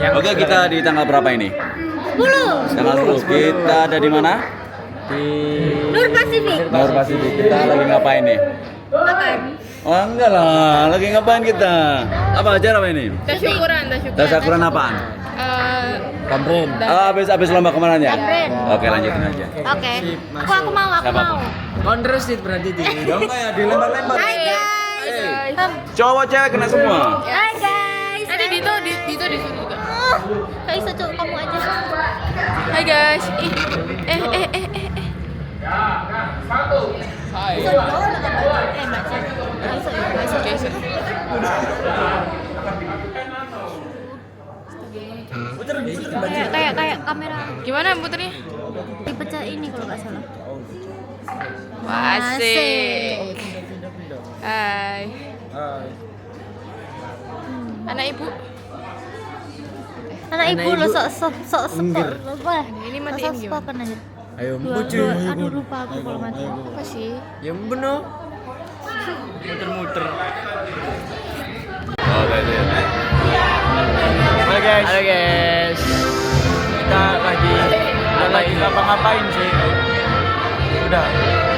Oke, kita di tanggal berapa ini? 10. Tanggal 10. Kita ada di mana? Di Nur Pasifik. Nur Pasifik. Kita lagi ngapain nih? Makan. Oh enggak lah, lagi ngapain kita? Apa acara apa ini? Tasyukuran. Tasyakuran apaan? Tamrin. Habis lomba kemarin ya? Tamrin. Oke, lanjutin aja. Oke. Aku mau, aku Siapa? mau. Kondrasit berarti di. Dong ya, dilempar-lempar. Hai guys. Cowok cewek kena semua. Hai guys. Ada Dito disuruh juga. Kak Isa, Cuk, kamu aja. Hai guys. Isa dulu lah, Mbak Cen. Isa. Kayak kamera Gimana puternya? dipecah ini kalau nggak salah. Asik. Hai. Anak ibu. Anak ibu lo sok apa? Ini matiin gimana? Spoken aja. Ayo Aduh lupa aku kalau mati. Apa sih? Ya bener. Muter-muter. Oke, Halo guys. Halo guys. Kita lagi ngapa-ngapain sih? Udah.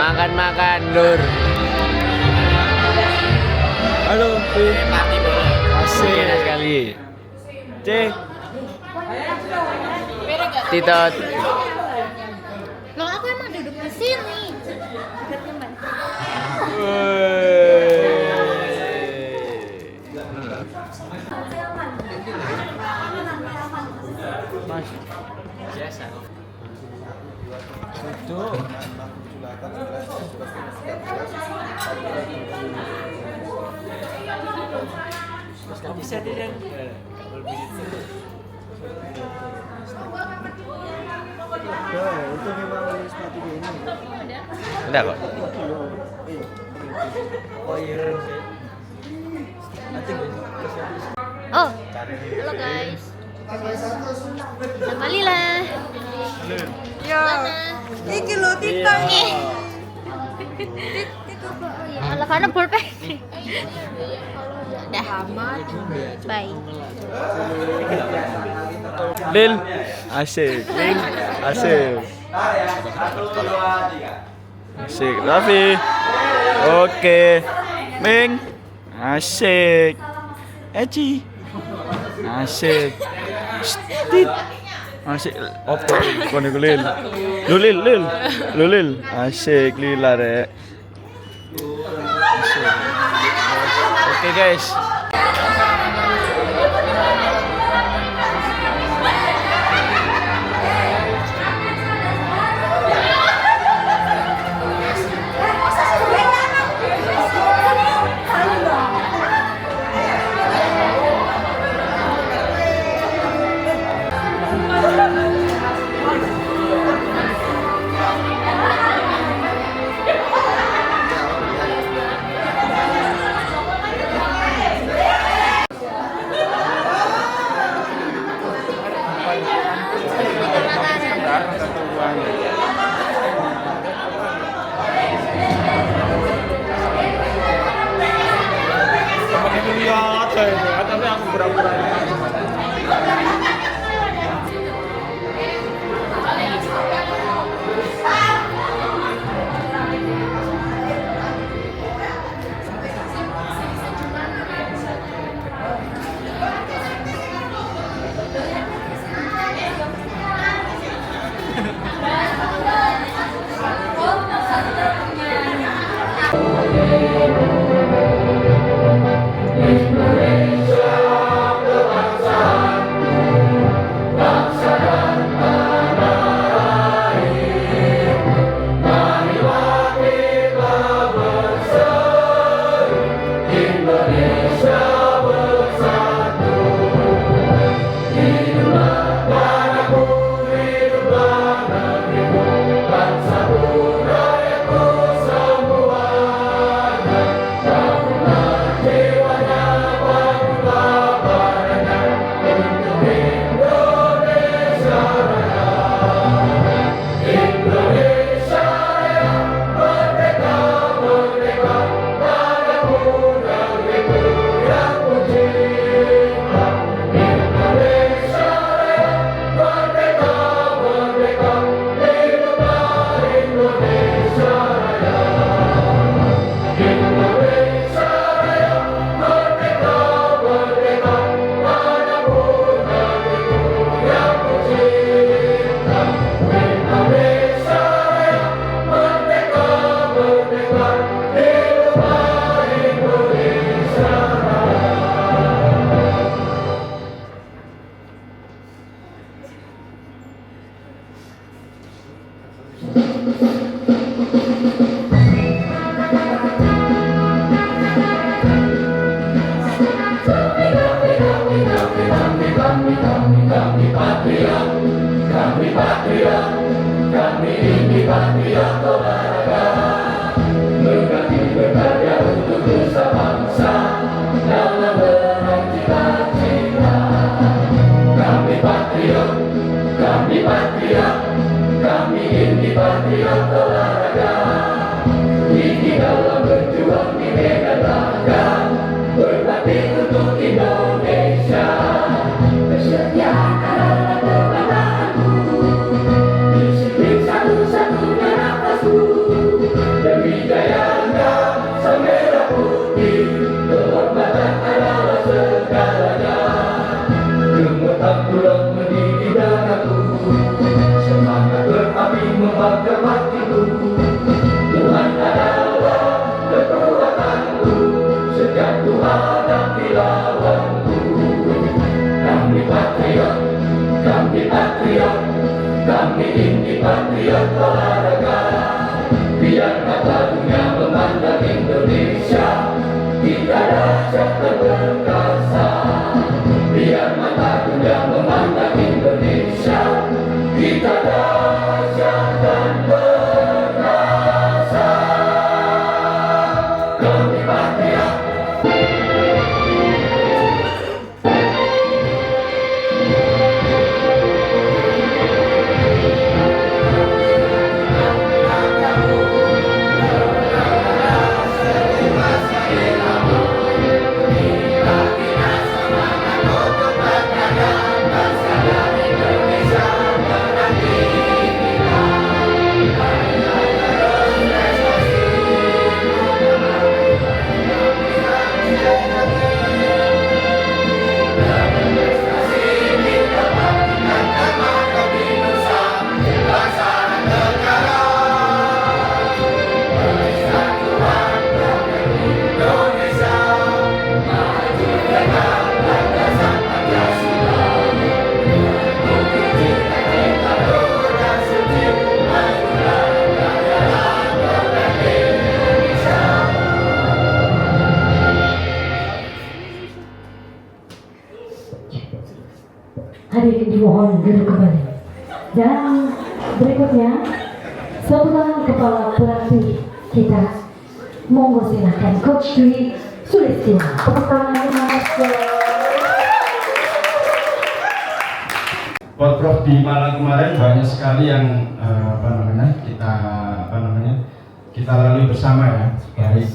Makan Nur. Halo. Party boleh. Asik sekali. Cek. Titot. Loh aku emang duduk di sini. Mas. Biasa. Itu. Bisa tidak? Udah kok. Oh, halo guys. Nama Lila. Ya. Iki lo Tita. Alah karena pulpen. Dah. Bye. Lil, asik. Asik. Asik. Raffi. Oke. Ming. Asik. Eci. Asik. Stit. Asik. Opo kon iku Lil. Lil. Asik Lila rek. Asik. Oke guys. Tapi aku pura-pura. Hadirin dimohon duduk kembali. Dan berikutnya sebelah kepala pelatih kita, monggo silakan Coach Dwi Sulistyo. Tepuk tangan Mas. Porprov di Malang kemarin banyak sekali yang kita lalui bersama ya, baik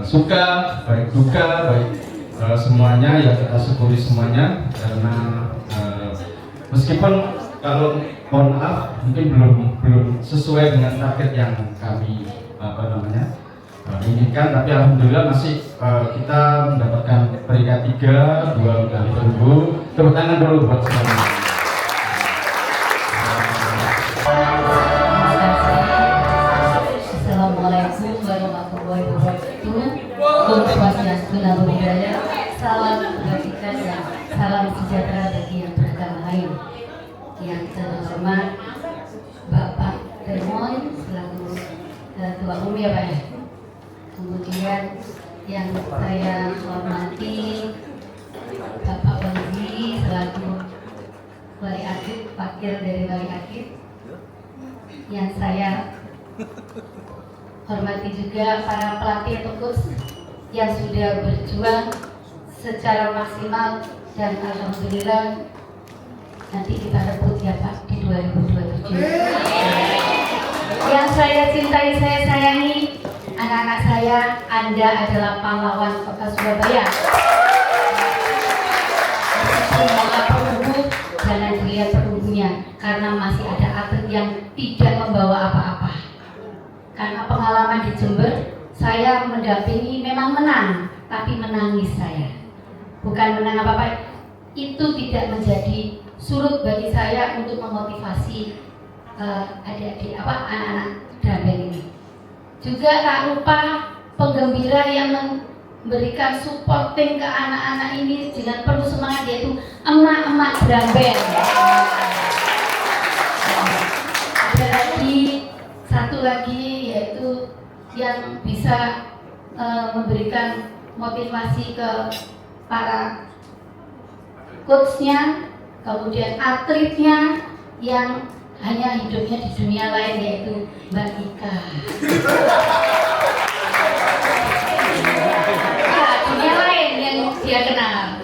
suka, baik duka, baik semuanya ya kita syukuri semuanya karena meskipun kalau mohon maaf mungkin belum sesuai dengan target yang kami inginkan, tapi alhamdulillah masih kita mendapatkan peringkat 3 2 kali bergu. Tepuk tangan dulu buat semuanya. Assalamualaikum warahmatullahi wabarakatuh. Om Swastiastu, Namo Buddhaya. Salam kebajikan dan salam sejahtera bagi yang beragama lain. Yang terhormat Bapak Termoy selaku Ketua Umum ya Pak ya. Kemudian yang saya hormati Bapak Wali selaku Wali Akid, wakil dari Wali Akid. Yang saya hormati juga para pelatih atau coach yang sudah berjuang secara maksimal dan alhamdulillah nanti kita rebut ya Pak di 2027. Yang saya cintai, saya sayangi anak-anak saya, Anda adalah pahlawan Kota Surabaya. Semua perunggu jangan dilihat perunggunya karena masih ada atlet yang tidak membawa apa-apa. Karena pengalaman di Jember, saya mendampingi memang menang, tapi menangis saya. Bukan menang apa-apa, itu tidak menjadi surut bagi saya untuk memotivasi adik-adik anak-anak Drambel ini. Juga tak lupa penggembira yang memberikan supporting ke anak-anak ini dengan penuh semangat, yaitu emak-emak Drambel. Ada lagi bisa memberikan motivasi ke para coachnya, kemudian atletnya yang hanya hidupnya di dunia lain, yaitu Mbak Ika. Ya, dunia lain yang dia kenal.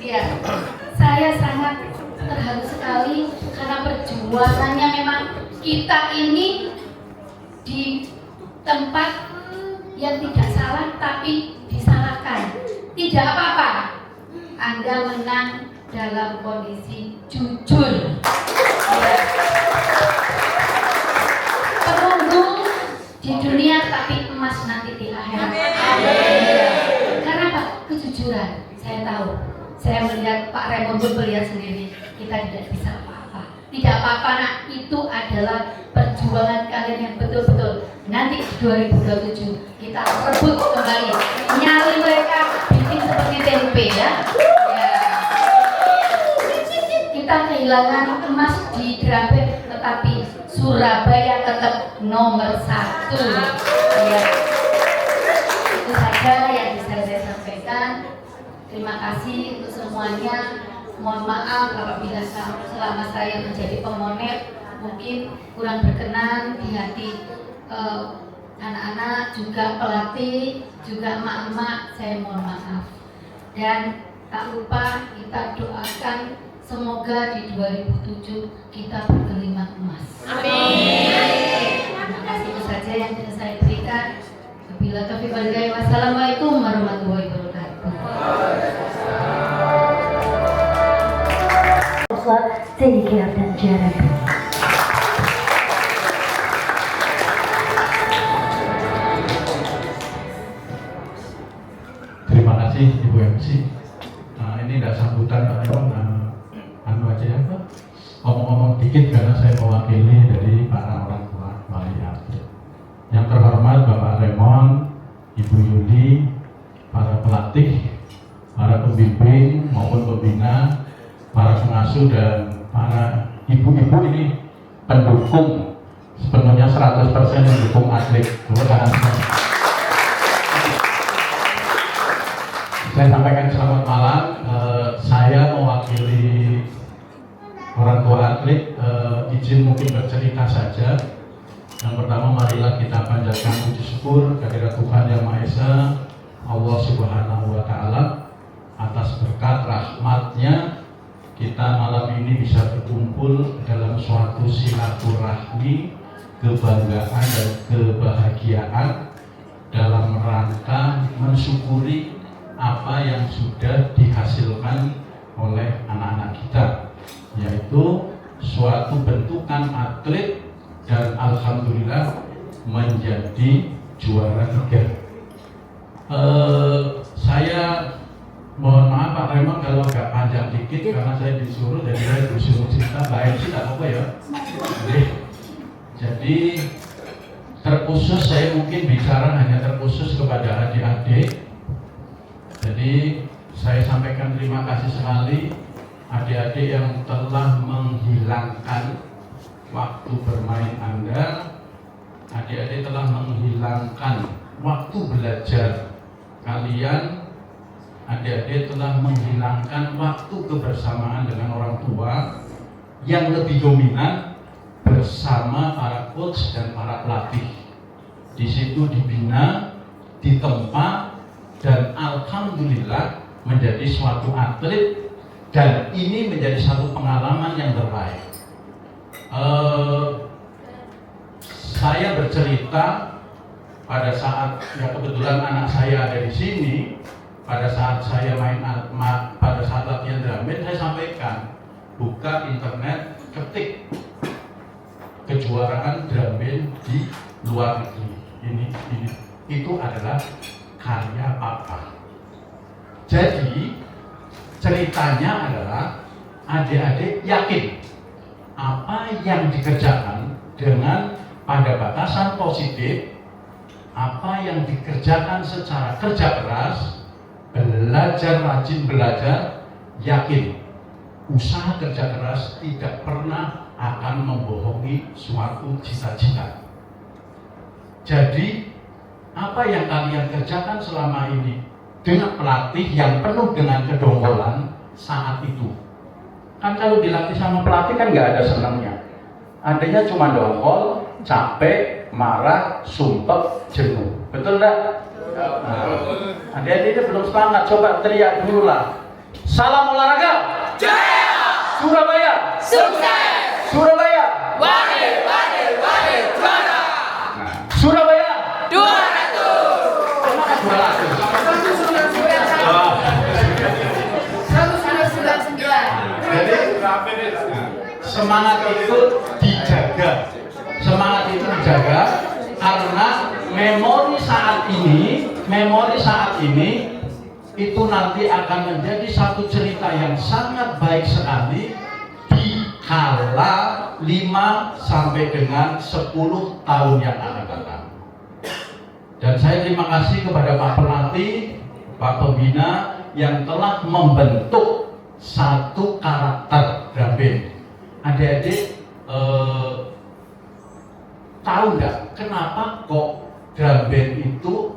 Ya, saya sangat terharu sekali karena perjuangannya. Memang kita ini di tempat yang tidak salah tapi disalahkan. Tidak apa-apa, Anda menang dalam kondisi jujur. Ya. Perunggu di dunia tapi emas nanti di akhirat. Karena apa? Kejujuran. Saya tahu. Saya melihat Pak Raymond pun melihat sendiri. Kita tidak bisa apa-apa. Tidak apa-apa, nak. Itu adalah perjuangan kalian yang betul-betul. Nanti di 2027 kita rebut kembali nyali mereka, bikin seperti tempe, ya. Kita kehilangan emas di Drambet, tetapi Surabaya tetap nomor 1. Ya. Itu saja yang bisa saya sampaikan. Terima kasih untuk semuanya. Mohon maaf apabila selama saya menjadi pemonet mungkin kurang berkenan di hati anak-anak, juga pelatih, juga emak-emak. Saya mohon maaf. Dan tak lupa kita doakan semoga di 2007 kita berkelima emas. Amin. Terima kasih, itu saja yang bisa saya berikan. Wabillahi taufiq wal hidayah. Wassalamualaikum warahmatullahi wabarakatuh. Sehingga dan jarak. Terima kasih Ibu MC. Ini tidak sambutan Pak Raymond, anu aja ya Pak. Ngomong-ngomong dikit karena saya mewakili dari para orang tua wali atlet. Yang terhormat Bapak Raymond, Ibu Yuli, para pelatih, para pembimbing maupun pembina, para pengasuh dan para ibu-ibu ini pendukung sepenuhnya 100% mendukung atlet. Saya sampaikan selamat malam. Saya mewakili orang tua atlet, izin mungkin bercerita saja. Yang pertama, marilah kita panjatkan puji syukur kehadirat Tuhan Yang Maha Esa, Allah Subhanahu wa Ta'ala, atas berkat rahmat-Nya kita malam ini bisa berkumpul dalam suatu silaturahmi, kebanggaan dan kebahagiaan dalam rangka mensyukuri apa yang sudah dihasilkan oleh anak-anak kita, yaitu suatu bentukan atlet dan alhamdulillah menjadi juara 3. Saya mohon maaf Pak Raymond kalau agak panjang dikit karena saya disuruh, jadi saya disuruh cerita. Baik sih tak apa ya. Jadi terkhusus saya mungkin bicara hanya terkhusus kepada adik-adik. Jadi saya sampaikan terima kasih sekali adik-adik yang telah menghilangkan waktu bermain Anda. Adik-adik telah menghilangkan waktu belajar kalian. Adik-adik telah menghilangkan waktu kebersamaan dengan orang tua yang lebih dominan bersama para coach dan para pelatih. Di situ dibina, ditempa, dan alhamdulillah menjadi suatu atlet, dan ini menjadi satu pengalaman yang terbaik. Saya bercerita pada saat ya kebetulan anak saya ada di sini. Pada saat saya pada saat latihan Drambet, saya sampaikan, buka internet, ketik kejuaraan Drambet di luar negeri. Ini itu adalah karya Papa. Jadi ceritanya adalah adik-adik yakin apa yang dikerjakan dengan pada batasan positif, apa yang dikerjakan secara kerja keras, belajar rajin belajar, yakin usaha kerja keras tidak pernah akan membohongi suatu cita-cita. Jadi apa yang kalian kerjakan selama ini dengan pelatih yang penuh dengan kedongkolan saat itu. Kan kalau dilatih sama pelatih kan nggak ada senangnya. Adanya cuma dongkol, capek, marah, sumpek, jenuh. Betul nggak? Nah, adik-adik belum semangat, coba teriak dulu lah. Salam olahraga! Jaya! Surabaya! Sukses! Surabaya! Wakil juara! Surabaya! 200! Kenapa 200? Jadi semangat itu dijaga. Semangat itu dijaga karena memori saat ini itu nanti akan menjadi satu cerita yang sangat baik sekali di kala 5 sampai dengan 10 tahun yang akan datang. Dan saya terima kasih kepada Pak Pelatih, Pak Pembina yang telah membentuk satu karakter drum band. Adik-adik tahu nggak kenapa kok drum band itu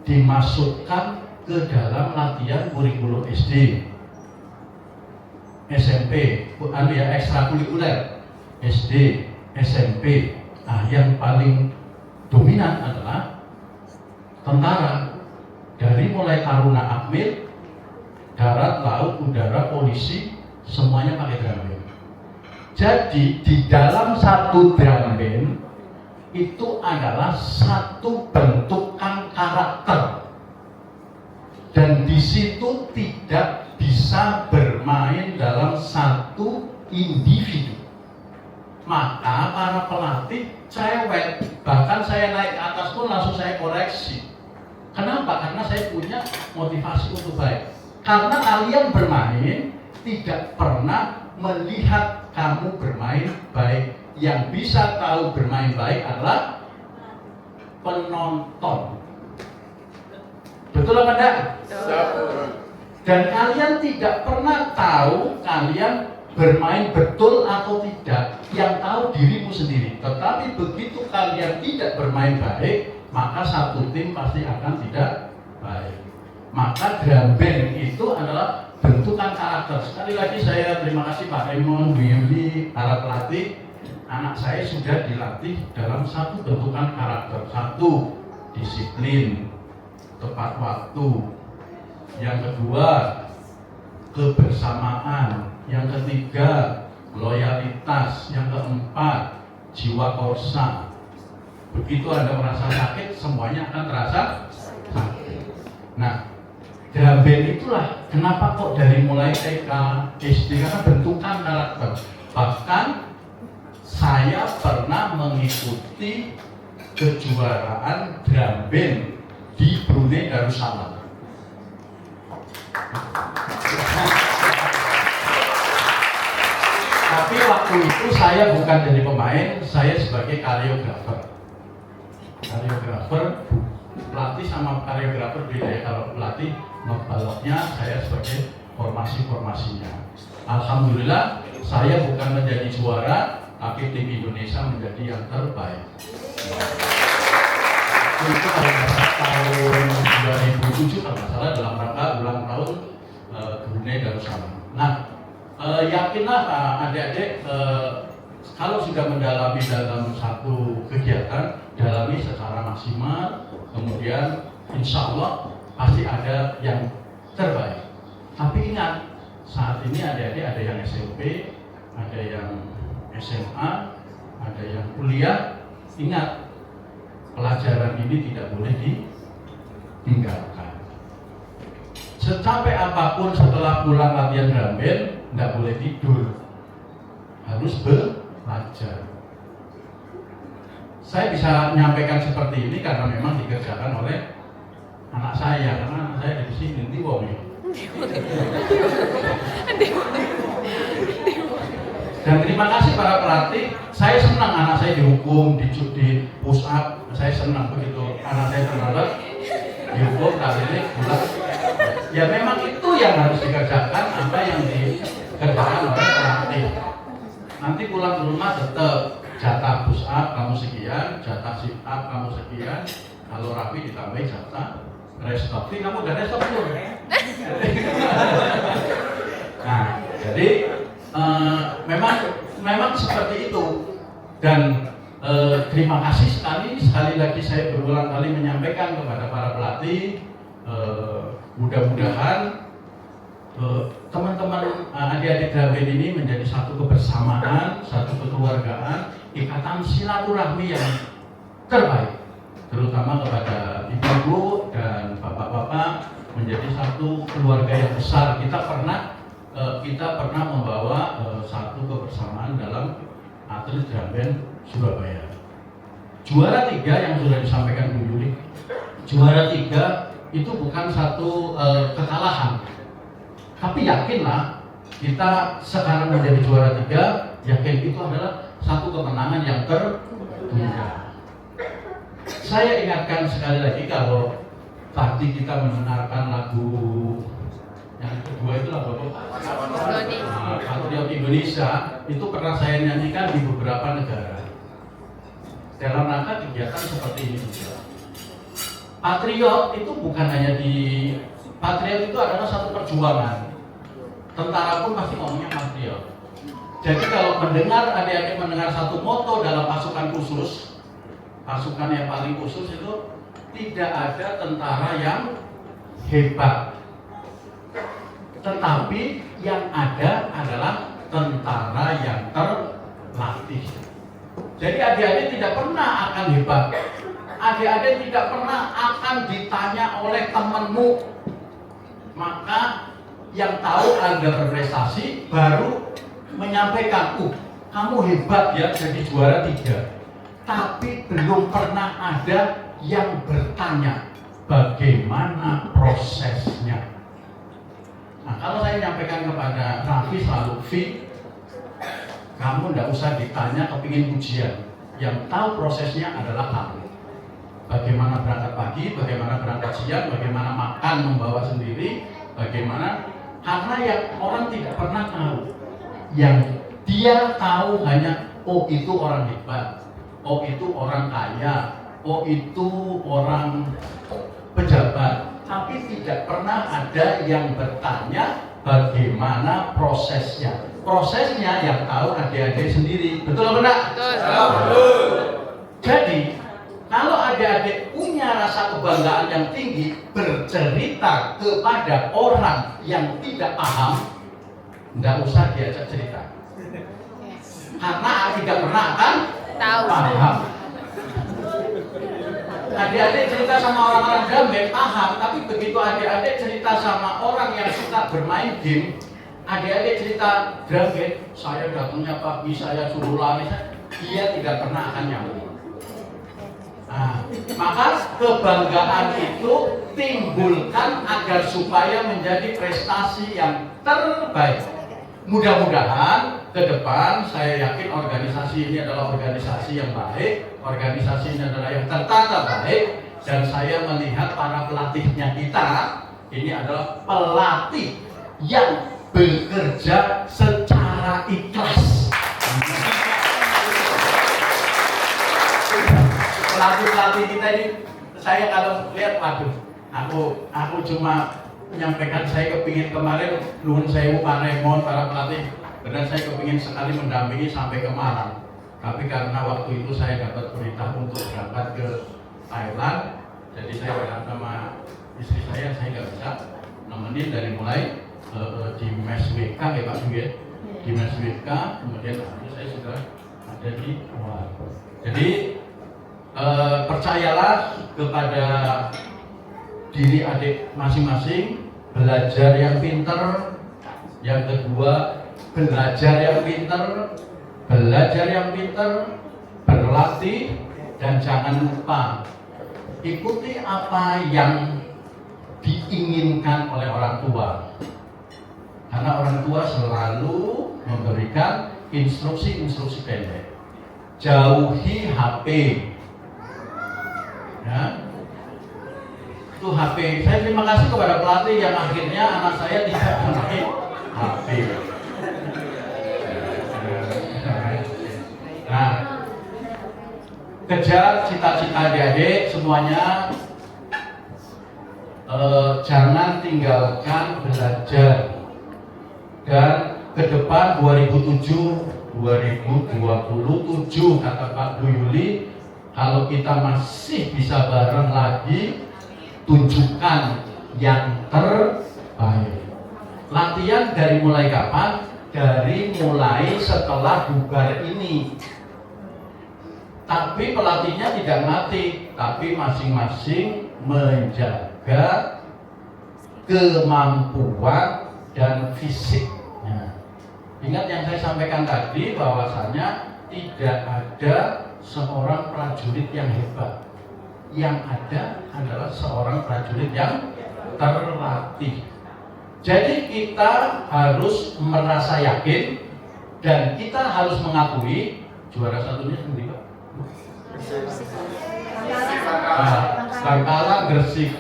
dimasukkan ke dalam latihan kurikulum SD, SMP, ekstrakurikuler SD, SMP. Nah, yang paling dominan adalah tentara, dari mulai Taruna Akmil, darat, laut, udara, polisi, semuanya pakai drum band. Jadi di dalam satu drum band itu adalah satu bentukan karakter, dan di situ tidak bisa bermain dalam satu individu. Maka para pelatih cerewet, bahkan saya naik ke atas pun langsung saya koreksi. Kenapa? Karena saya punya motivasi untuk baik. Karena kalian bermain tidak pernah melihat kamu bermain baik. Yang bisa tahu bermain baik adalah penonton. Betul apa enggak? Dan kalian tidak pernah tahu kalian bermain betul atau tidak. Yang tahu dirimu sendiri. Tetapi begitu kalian tidak bermain baik, maka satu tim pasti akan tidak baik. Maka drum band itu adalah bentukan karakter. Sekali lagi saya terima kasih Pak Raymond, Bu Yuli, para pelatih. Anak saya sudah dilatih dalam satu bentukan karakter. Satu, disiplin, tepat waktu. Yang kedua, kebersamaan. Yang ketiga, loyalitas. Yang keempat, jiwa korsa. Begitu Anda merasa sakit, semuanya akan terasa sakit. Nah, drum band itulah kenapa kok dari mulai TK, SD, karena bentukan karakter. Bahkan saya pernah mengikuti kejuaraan drum band di Brunei Darussalam. Tapi waktu itu saya bukan jadi pemain, saya sebagai koreografer. Pelatih sama koreografer beda ya. Kalau pelatih ngebaloknya, saya sebagai formasinya. Alhamdulillah saya bukan menjadi juara, tapi tim Indonesia menjadi yang terbaik. Itu tahun 2007 kalau nggak salah, dalam rangka ulang tahun Brunei Darussalam. Nah, yakinlah adik-adik, kalau sudah mendalami dalam satu kegiatan, dalami secara maksimal, kemudian insya Allah pasti ada yang terbaik. Tapi ingat, saat ini adik-adik ada yang SMP, ada yang SMA, ada yang kuliah. Ingat, pelajaran ini tidak boleh ditinggalkan. Secapek apapun setelah pulang latihan drum band, tidak boleh tidur, harus belajar. Saya bisa menyampaikan seperti ini karena memang dikerjakan oleh anak saya, karena anak saya di sini nanti wong ya. Dan terima kasih para pelatih. Saya senang anak saya dihukum, di push up. Saya senang begitu anak saya terlambat dihukum kali ini pulang. Ya memang itu yang harus dikerjakan, apa yang dikerjakan oleh pelatih. Nanti pulang ke rumah tetap jatah push up kamu sekian, jatah sit up kamu sekian. Kalau rapi ditambahin jatah rest stop. Kamu udah rest stop belum? Nah, jadi memang seperti itu. Dan terima kasih sekali lagi saya berulang kali menyampaikan kepada para pelatih, mudah-mudahan teman-teman adik-adik Draben ini menjadi satu kebersamaan, satu kekeluargaan, ikatan silaturahmi yang terbaik, terutama kepada ibu-ibu dan bapak-bapak, menjadi satu keluarga yang besar. Kita pernah membawa satu kebersamaan dalam atlet Draben Surabaya. Juara 3 yang sudah disampaikan Bu Yuli, juara 3 itu bukan satu kekalahan, tapi yakinlah kita sekarang menjadi juara 3, yakin itu adalah satu kemenangan yang tertunda. Saya ingatkan sekali lagi, kalau tadi kita mendengarkan lagu yang kedua itu lagu apa? Patriot Indonesia, itu pernah saya nyanyikan di beberapa negara dalam rangka kegiatan seperti ini juga. Patriot itu bukan hanya patriot itu adalah satu perjuangan. Tentara pun pasti ngomongnya patriot. Jadi kalau adik-adik mendengar satu moto dalam pasukan khusus, pasukan yang paling khusus itu tidak ada tentara yang hebat, tetapi yang ada adalah tentara yang terlatih. Jadi adik-adik tidak pernah akan hebat, adik-adik tidak pernah akan ditanya oleh temanmu. Maka yang tahu Anda berprestasi baru menyampaikan, kamu hebat ya jadi juara 3. Tapi belum pernah ada yang bertanya bagaimana prosesnya. Nah, kalau saya menyampaikan kepada Raffi selalu, kamu tidak usah ditanya kepingin ujian, yang tahu prosesnya adalah kamu. Bagaimana berangkat pagi, bagaimana berangkat siang, bagaimana makan membawa sendiri, bagaimana, karena yang orang tidak pernah tahu. Yang dia tahu hanya, oh itu orang hebat, oh itu orang kaya, oh itu orang pejabat. Tapi tidak pernah ada yang bertanya bagaimana prosesnya. Prosesnya yang tahu adik-adik sendiri. Betul atau benar? Betul. Jadi kalau adik-adik punya rasa kebanggaan yang tinggi, bercerita kepada orang yang tidak paham, tidak usah diajak cerita, karena tidak pernah akan paham. Adik-adik cerita sama orang-orang Draben paham, tapi begitu adik-adik cerita sama orang yang suka bermain game, adik-adik cerita Draben, saya datangnya pagi, saya suruh lari, dia tidak pernah akan nyambung. Nah, maka kebanggaan itu timbulkan agar supaya menjadi prestasi yang terbaik. Mudah-mudahan ke depan saya yakin organisasi ini adalah organisasi yang baik, organisasi ini adalah yang tertata baik, dan saya melihat para pelatihnya kita ini adalah pelatih yang bekerja secara ikhlas. Pelatih-pelatih kita ini, saya kalau lihat, waduh, aku cuma menyampaikan, saya kepingin kemarin nuhun sewu Pak Raymond, para pelatih, benar saya kepingin sekali mendampingi sampai ke Malang. Tapi karena waktu itu saya dapat perintah untuk berangkat ke Thailand, jadi saya berangkat sama istri saya nggak bisa nemenin dari mulai di Mes WK ya Pak Dwi ya, di Mes WK, kemudian saya sudah ada di luar. Jadi percayalah kepada diri adik masing-masing, belajar yang pintar. Yang kedua, belajar yang pintar, berlatih, dan jangan lupa ikuti apa yang diinginkan oleh orang tua. Karena orang tua selalu memberikan instruksi-instruksi pendek. Jauhi HP. Ya. Itu HP. Saya terima kasih kepada pelatih yang akhirnya anak saya tidak memakai HP. Nah, kejar cita-cita adik-adik semuanya. Jangan tinggalkan belajar. Dan ke depan 2027 kata Pak Bu Yuli, kalau kita masih bisa bareng lagi, tunjukkan yang terbaik. Latihan dari mulai kapan? Dari mulai setelah bubar ini. Tapi pelatihnya tidak mati, tapi masing-masing menjaga kemampuan dan fisiknya. Ingat yang saya sampaikan tadi, bahwasanya tidak ada seorang prajurit yang hebat. Yang ada adalah seorang prajurit yang terlatih. Jadi kita harus merasa yakin dan kita harus mengakui juara satunya sendiri, Pak. Bangkalan, Gresik.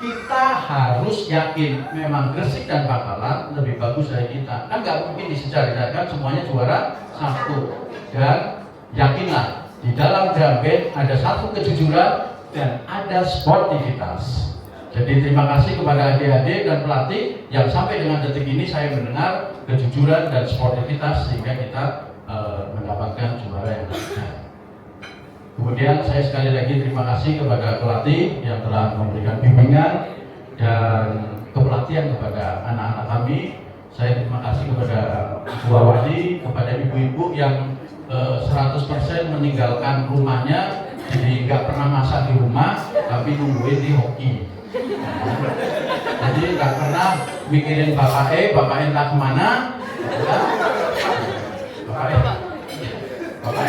Kita harus yakin memang Gresik dan Bangkalan lebih bagus dari kita. Kan nggak mungkin disejar-sejarkan semuanya juara satu. Dan yakinlah di dalam drum band ada satu kejujuran dan ada sportivitas. Jadi terima kasih kepada adik-adik dan pelatih yang sampai dengan detik ini saya mendengar kejujuran dan sportivitas sehingga kita mendapatkan juara yang besar. Kemudian saya sekali lagi terima kasih kepada pelatih yang telah memberikan bimbingan dan kepelatihan kepada anak-anak kami. Saya terima kasih kepada Bu Wadi, kepada ibu-ibu yang 100% meninggalkan rumahnya, jadi nggak pernah masak di rumah, tapi nungguin di hoki. Jadi nggak pernah mikirin bapaknya entah kemana, bapaknya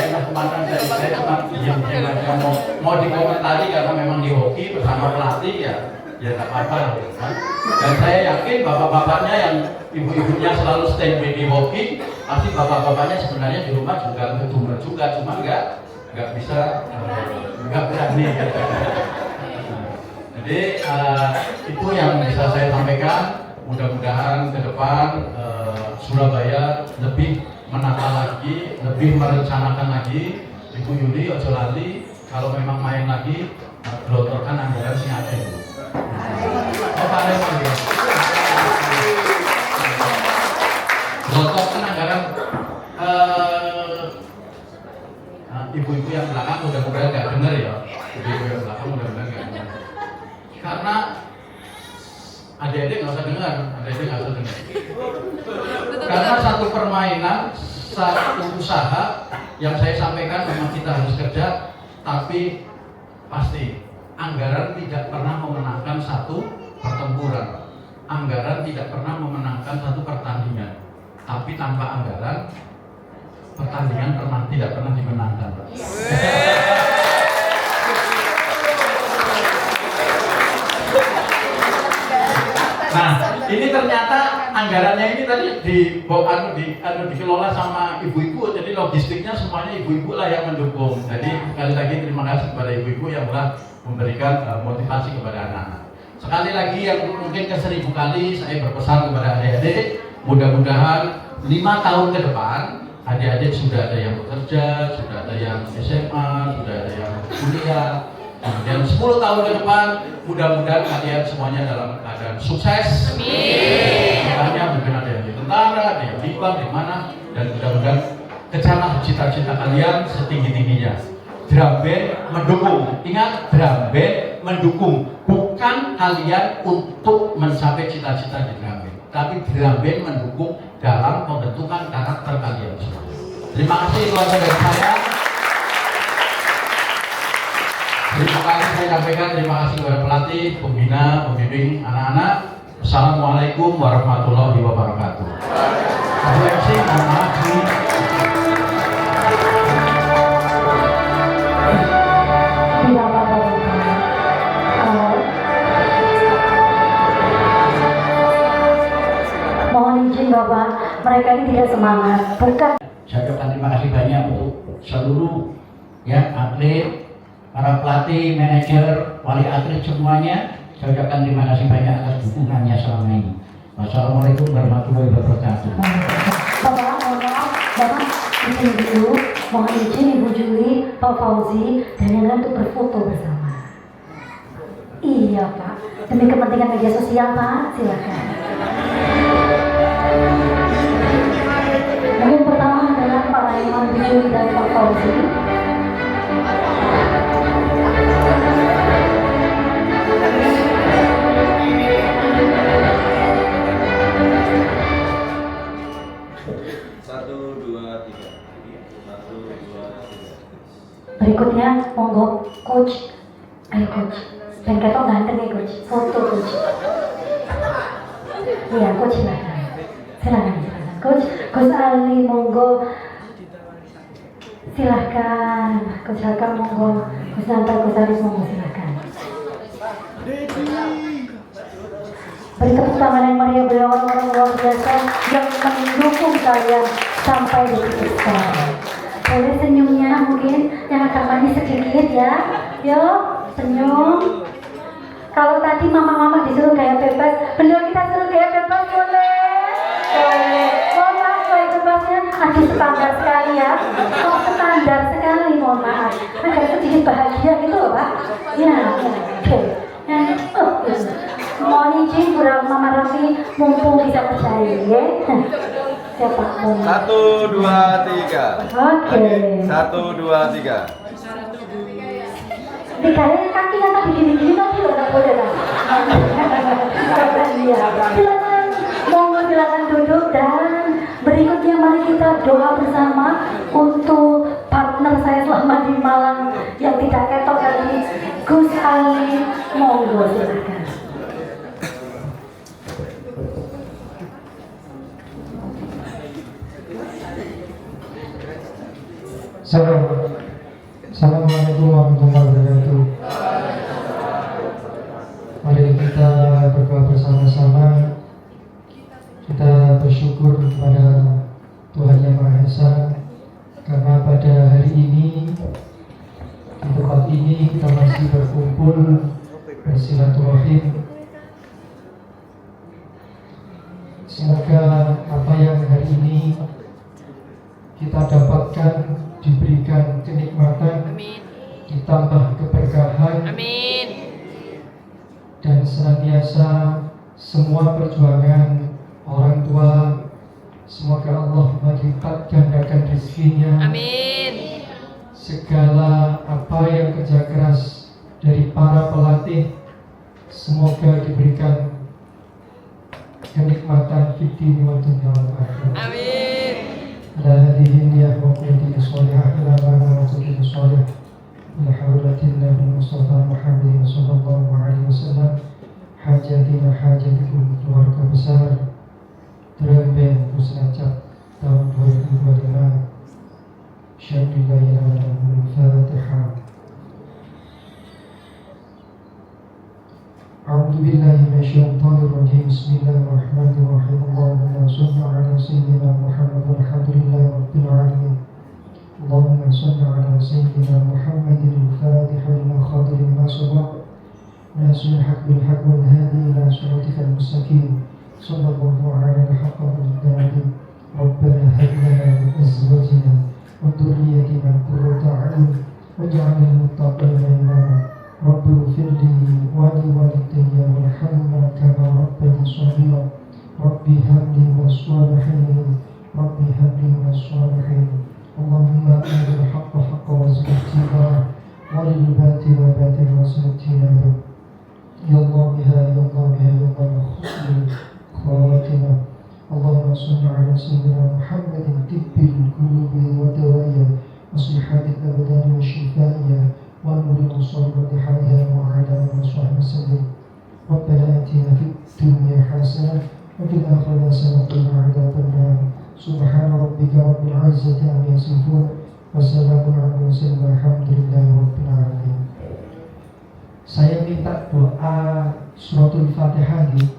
entah kemana. Saya cuma diam aja, mau dikomentari karena memang di hoki bersama pelatih ya nggak apa-apa. Dan saya yakin bapak-bapaknya yang ibu-ibunya selalu standby di hoki, pasti bapak-bapaknya sebenarnya di rumah juga ngedumel juga, cuma nggak bisa, nggak berani. Jadi itu yang bisa saya sampaikan. Mudah-mudahan ke depan Surabaya lebih menata lagi, lebih merencanakan lagi. Ibu Yuli, ojo lali, kalau memang main lagi, gelontorkan anggaran sing akeh. Gelontorkan anggaran. Ibu-ibu yang belakang mudah-mudahan nggak dengar ya. Ibu-ibu yang belakang mudah-mudahan nggak dengar. Karena adik-adik nggak usah dengar, Karena satu permainan, satu usaha yang saya sampaikan memang kita harus kerja, tapi pasti anggaran tidak pernah memenangkan satu pertempuran. Anggaran tidak pernah memenangkan satu pertandingan. Tapi tanpa anggaran, pertandingan tidak pernah dimenangkan. Nah, ini ternyata anggarannya ini tadi dikelola sama ibu-ibu, jadi logistiknya semuanya ibu-ibu lah yang mendukung. Jadi sekali lagi terima kasih kepada ibu-ibu yang telah memberikan motivasi kepada anak-anak. Sekali lagi yang mungkin ke 1000 kali saya berpesan kepada adik-adik, mudah-mudahan 5 tahun ke depan adik-adik sudah ada yang bekerja, sudah ada yang SMA, sudah ada yang kuliah. Kemudian 10 tahun ke depan, mudah-mudahan kalian semuanya dalam keadaan sukses. Amin. Makanya mungkin ada yang di tentara, ada yang di bank, di mana, dan mudah-mudahan kejarlah cita-cita kalian setinggi-tingginya. Drum band mendukung. Ingat, drum band mendukung. Bukan kalian untuk mencapai cita-cita di drum band, tapi drum band mendukung dalam pembentukan karakter kalian semua. Terima kasih keluarga dari saya. Terima kasih saya sampaikan, terima kasih kepada pelatih, pembina, pembimbing anak-anak. Assalamualaikum warahmatullahi wabarakatuh. Abu MC, mohon maaf nih. Tidak apa-apa. Mohon izin Bapak, mereka ini tidak semangat, bukan. Saya ucapkan terima kasih banyak untuk seluruh ya atlet, para pelatih, manajer, wali atlet semuanya. Saya ucapkan terima kasih banyak atas dukungannya selama ini. Wassalamualaikum warahmatullahi wabarakatuh. Bapak, mohon maaf, Bapak, izin dulu. Mohon izin Ibu Juli, Pak Fauzi, dan yang lain untuk berfoto bersama. Iya Pak, demi kepentingan media sosial Pak, silakan. Mungkin pertama adalah Pak Raiman Ibu Juli dan Pak Fauzi. Berikutnya, monggo coach. Ayo coach. Ben ketok ganteng ya coach. Foto coach. Iya coach silakan. Silakan. Coach Ali monggo. Silakan. Coach Hakam monggo. Coach Nanta, Coach Aris monggo silakan. Beri tepuk tangan yang meriah bagi orang-orang luar biasa yang mendukung kalian sampai detik sekarang. Boleh senyumnya mungkin yang agak manis sedikit ya. Yuk senyum. Kalau tadi mama-mama disuruh gaya bebas, beliau kita suruh gaya bebas boleh? Boleh. Mohon maaf gaya bebasnya aduh standar sekali ya. Kok standar sekali, mohon maaf. Agak sedikit bahagia gitu loh Pak. Ya, oke. Mohon izin kurang Mama Raffi mumpung bisa percaya ya. Siapa? 1, 2, 3. Oke. 1, 2, 3. Dikayanya kakinya tak begini-gini tapi loh, tak boleh lah. Iya. Silakan, monggo silakan duduk dan berikutnya mari kita doa bersama untuk partner saya selama di Malang yang tidak ketok tadi, Gus Ali. Monggo silakan. Assalamualaikum warahmatullahi wabarakatuh. Mari kita berdoa bersama-sama. Kita bersyukur kepada Tuhan Yang Maha Esa karena pada hari ini di tempat ini kita masih berkumpul bersilaturahim. Semoga apa yang hari ini kita dapatkan diberikan kenikmatan, amin, ditambah keberkahan, amin, dan senantiasa semua perjuangan orang tua semoga Allah melipat gandakan rezekinya, amin. Segala apa yang kerja keras dari para pelatih semoga diberikan kenikmatan fid din wa dunya wal akhirah, amin. على هذه النية وقيته الصالحة إلى ما وقيته الصالح إلى حضرة النبي المصطفى محمد صلى الله عليه وسلم حاجاتنا حاجاتكم keluarga besar Trembeng Pusrajab tahun 2025. Syaikhul Fatihah. أعوذ بالله من الشيطان الرجيم بسم الله الرحمن الرحيم اللهم صل على سيدنا محمد والحمد لله رب العالمين اللهم صل على سيدنا محمد الفاتح لما خاطر ما سبق ناصر الحق بالحق والهادي إلى صراطك المستقيم صلى الله على الحق والهدى ربنا هب لنا من أزواجنا وذريتنا قرة أعين واجعلنا للمتقين إماما رب اغفر لي ولوالدي وارحمهما كما ربياني صغيرا رب هب لي من الصالحين رب هب لي من الصالحين اللهم أرنا الحق حقا وارزقنا اتباعه وللباطل باطلا وارزقنا اجتنابه يا الله بها يا الله بها يا الله حسن خواتمة اللهم صل على سيدنا محمد طب القلوب ودوائها وصحة الأبدان وشفائها ونور الأبصار وضحاها وعلى آله وصحبه وسلم ربنا آتنا في الدنيا حسنة وفي الآخرة حسنة وقنا عذاب النار سبحان ربك رب العزة عما يصفون وسلام على المرسلين والحمد لله رب العالمين. Saya minta doa suratul Fatihah di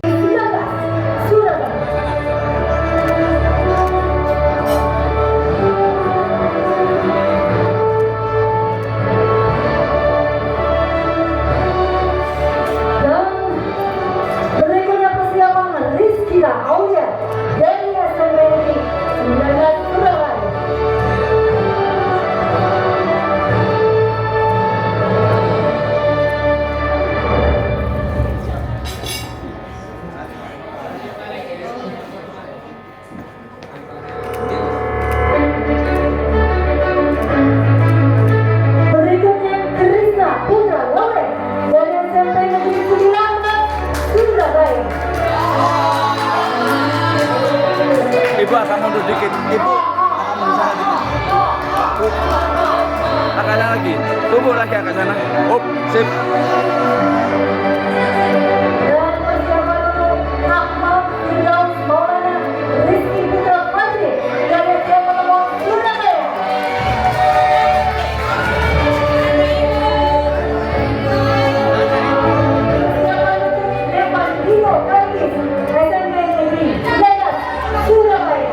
di sana dikit. Ke kanan lagi. Tunggu lagi ke sana. Up, sip. Dan persiapan untuk Ahmad Firdaus Maulana Rizky Putra Fadli dari SMA nomor Surabaya. Persiapan untuk Evan Dino Kargis SMK Negeri Legas Surabaya.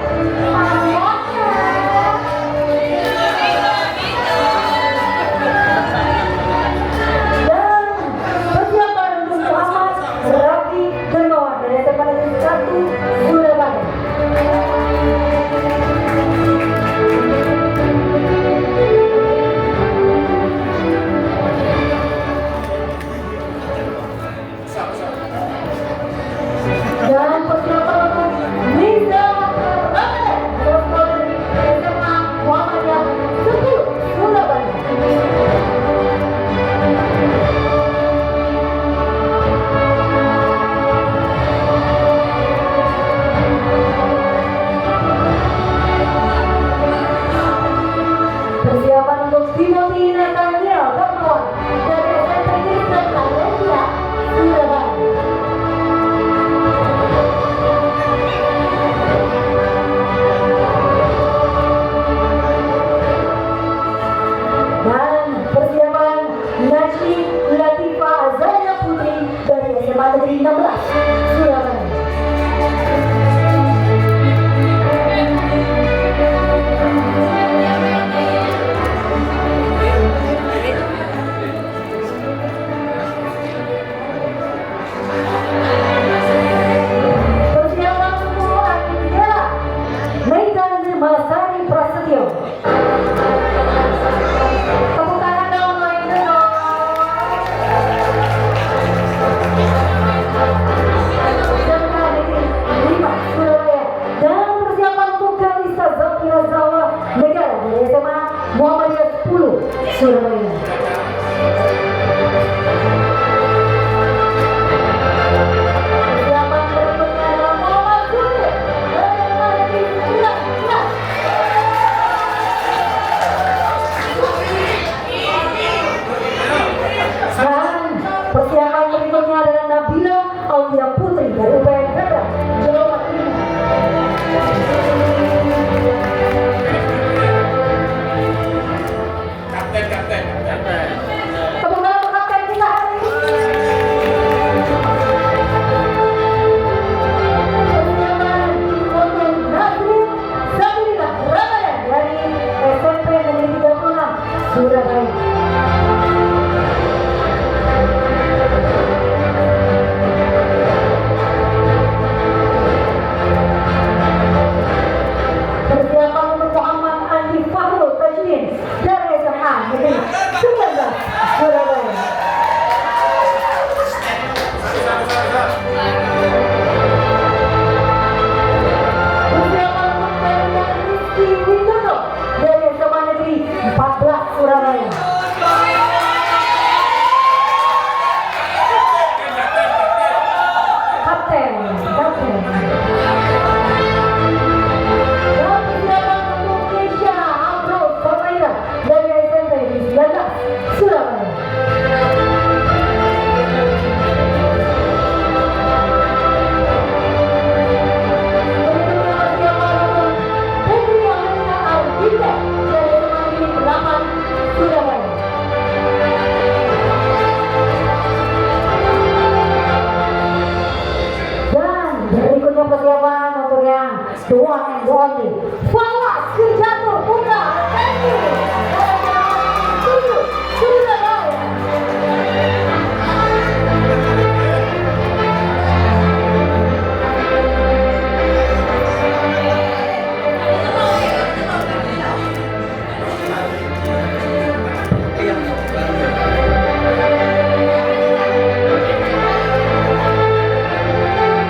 Dan persiapan untuk Muhammad Rafi Dermawan dari SMA Negeri 1 Surabaya. Dan persiapan untuk Linda Ramadan dari SMA Muhammadiyah 10 Surabaya. Persiapan untuk Timothy Nathaniel Darmawan dari SMP Kristen Valencia Surabaya. Dan persiapan Najmi Latifah Azania Putri dari SMA Negeri 16 Surabaya. Persiapan untuk Angela Megan Nirmasari Prasetyo. Tepuk tangan dong, Megan dong. SMA Negeri 5 Surabaya. Dan persiapan untuk Kalista Zakia Zawa Negara dari SMA Muhammadiyah 10 Surabaya. Persiapan berikutnya adalah Muhammad Zubair dari SMA Negeri 9. Dan persiapan berikutnya adalah Nabila Aulia Putri dari UPN Veteran Jawa Timur. Tepuk tangan untuk kapten kita hari ini. Persiapan untuk Nasrin Sabilillah Ramadan dari SMP Negeri 36 Surabaya. Persiapan untuk Muhammad Andi Fahrul Tajwin dari SMA Negeri 19 Surabaya. Persiapan untuk Ferdinand Rizky Widodo dari SMA Negeri 14 Surabaya. Kapten. Dan persiapan untuk Keisha Abdul Famaira dari SMP 19 Surabaya. Berikutnya persiapan untuk Putri Amelina Ardita dari SMA Negeri 8 Surabaya. Dan berikutnya persiapan untuk yang the one and only Fawaz Kirjatur Putra Andi dari 7 Surabaya.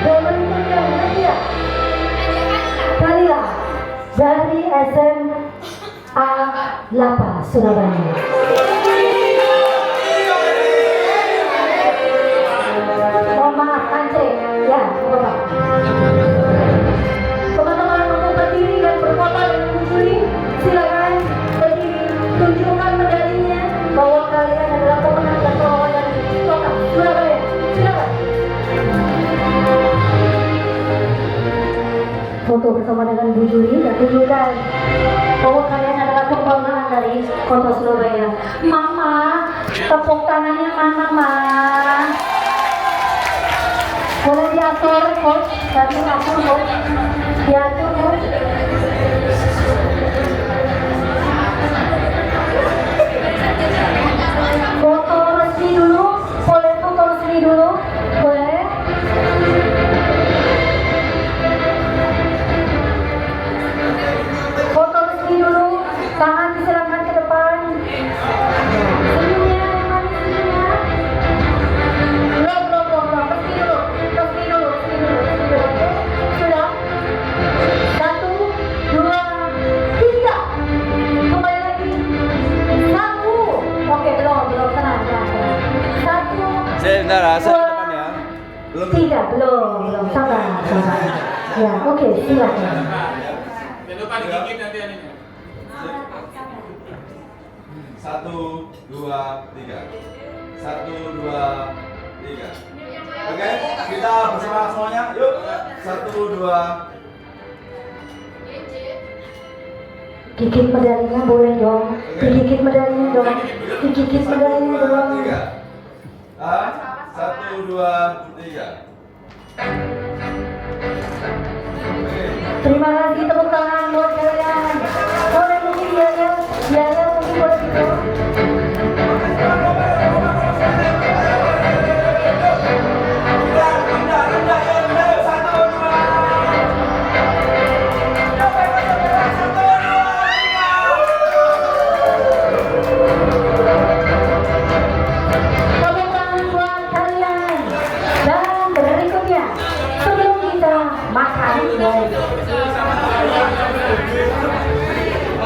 Dan berikutnya Nadia Kalia dari SMA Lapa Surabaya. Mohon maaf kancing ya Bapak. Teman-teman untuk berdiri dan berfoto dan mengunjungi bersama dengan Bu Juli dan tunjukkan bahwa kalian adalah kebanggaan dari Kota Surabaya. Mama, tepuk tangannya mana, Ma? Boleh diatur, Coach? Satu atur, Coach. Diatur, Coach. Foto resmi dulu, boleh foto resmi dulu, boleh. Foto resmi dulu, tangan diserahkan ke depan. Senyumnya, yang manis senyumnya. Belum, resmi dulu. Oke, sudah. 1, 2, 3. Kembali lagi. 1. Oke, belum, tenang. 1, Saya bentar, saya ke depan ya. 3, belum, sabar. Ya, oke, silakan. Jangan lupa digigit nanti aninya. 1, 2, 3. 1, 2, 3. Oke, kita bersama semuanya. Yuk. 1, 2. Gigit medalinya boleh dong. Digigit medalinya dong. Digigit medalinya dong. 1, 2, 3. Terima kasih, tepuk tangan buat kalian. Boleh mungkin biar mungkin boleh gitu. Tepuk tangan buat kalian. Dan berikutnya, sebelum kita makan,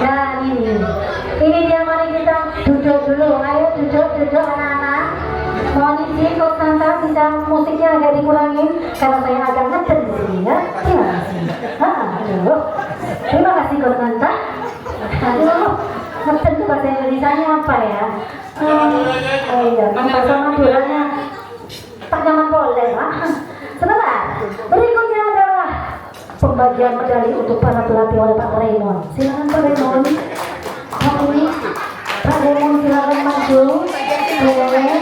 dan ini dia, mari kita duduk dulu. Ayo duduk anak-anak. Mohon izin Coach Nanta, bisa musiknya agak dikurangin karena saya agak ngeden di sini ya. Terima kasih. Aduh. Terima kasih Coach Nanta. Aduh, ngeden itu bahasa Indonesianya apa ya? Oh iya, bahasa Maduranya Pak Jaman boleh lah. Sebentar. Berikutnya adalah pembagian medali untuk para pelatih oleh Pak Raymond. Silakan Pak Raymond. Pak Raymond silakan maju. Boleh.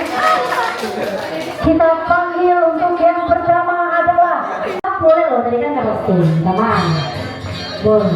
Kita panggil untuk yang pertama adalah boleh loh, tadi kan nggak mesti, teman. Boleh.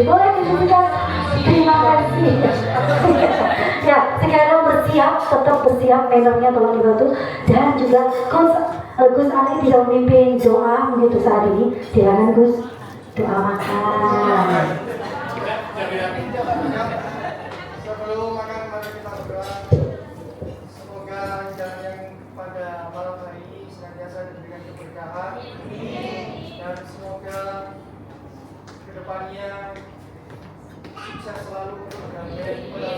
Boleh disebutkan terima kasih. Ya, sekarang tetap bersiap, menornya tolong dibantu. Dan juga Gus Ali bisa memimpin doa begitu saat ini. Silakan Gus, doa makan. Sebelum makan, mari kita berdoa. Semoga jalan yang pada malam hari ini senantiasa diberikan keberkahan. Dan semoga kedepannya sukses selalu untuk berbagai kepada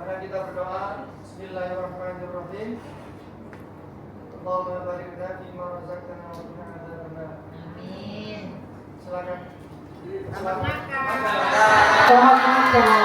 Mari kita berdoa. Bismillahirrahmanirrahim. Allahumma barik lana fima razaqtana wa qina adzabannar. Amin. Silakan. Selamat makan. Selamat makan.